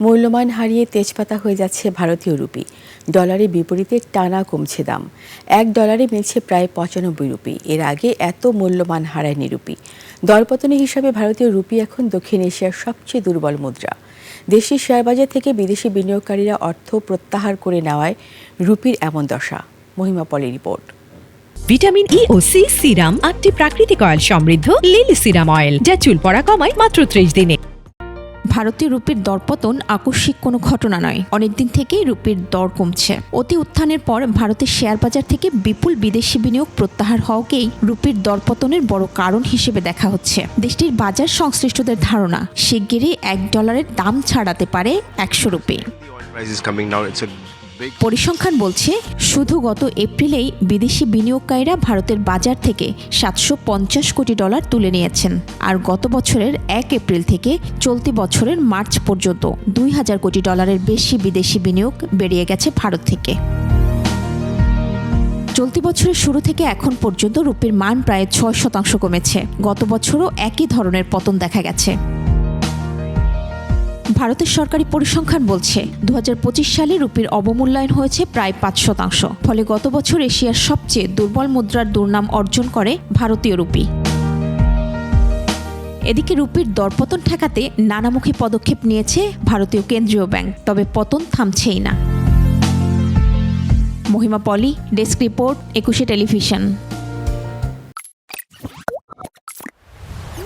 মূল্যমান হারিয়ে তেজপাতা হয়ে যাচ্ছে ভারতীয় রুপি। ডলারের বিপরীতে টানা কমছে দাম। $1 মিলছে প্রায় 95 রুপি। এর আগে এত মূল্যমান হারায়নি রুপি। দরপতনের হিসাবে ভারতীয় রুপি এখন দক্ষিণ এশিয়ার সবচেয়ে দুর্বল মুদ্রা। দেশের শেয়ারবাজার থেকে বিদেশি বিনিয়োগকারীরা অর্থ প্রত্যাহার করে নেওয়ায় রুপির এমন দশা। মহিমা পলের রিপোর্ট। ভিটামিন ই ও সি সিরাম 8টি প্রাকৃতিক অয়েল সমৃদ্ধ লিলি সিরাম অয়েল, যা চুল পড়া কমায় মাত্র 30 দিনে। ভারতীয় রুপির দরপতন আকস্মিক কোনো ঘটনা নয়। অনেকদিন থেকেই রুপির দর কমছে। অতি উত্থানের পর ভারতের শেয়ার বাজার থেকে বিপুল বিদেশি বিনিয়োগ প্রত্যাহার হওয়াকেই রুপির দরপতনের বড় কারণ হিসেবে দেখা হচ্ছে। দেশটির বাজার সংশ্লিষ্টদের ধারণা, শিগগিরই $1 দাম ছাড়াতে পারে 100 রুপি। পরিসংখ্যান বলছে, শুধু গত এপ্রিলেই বিদেশি বিনিয়োগকারীরা ভারতের বাজার থেকে $750 কোটি তুলে নিয়েছেন। আর গত বছরের 1 এপ্রিল থেকে চলতি বছরের মার্চ পর্যন্ত $2000 কোটি বেশি বিদেশি বিনিয়োগ বেরিয়ে গেছে ভারত থেকে। চলতি বছরের শুরু থেকে এখন পর্যন্ত রুপির মান প্রায় 6% কমেছে। গত বছরও একই ধরনের পতন দেখা গেছে। ভারতের সরকারি পরিসংখ্যান বলছে, 2025 সালে রুপির অবমূল্যায়ন হয়েছে প্রায় 5%। ফলে গত বছর এশিয়ার সবচেয়ে দুর্বল মুদ্রার দুর্নাম অর্জন করে ভারতীয় রুপি। এদিকে রুপির দরপতন ঠেকাতে নানামুখী পদক্ষেপ নিয়েছে ভারতীয় কেন্দ্রীয় ব্যাংক, তবে পতন থামছেই না। মহিমা পলি, ডেস্ক রিপোর্ট, 21 টেলিভিশন।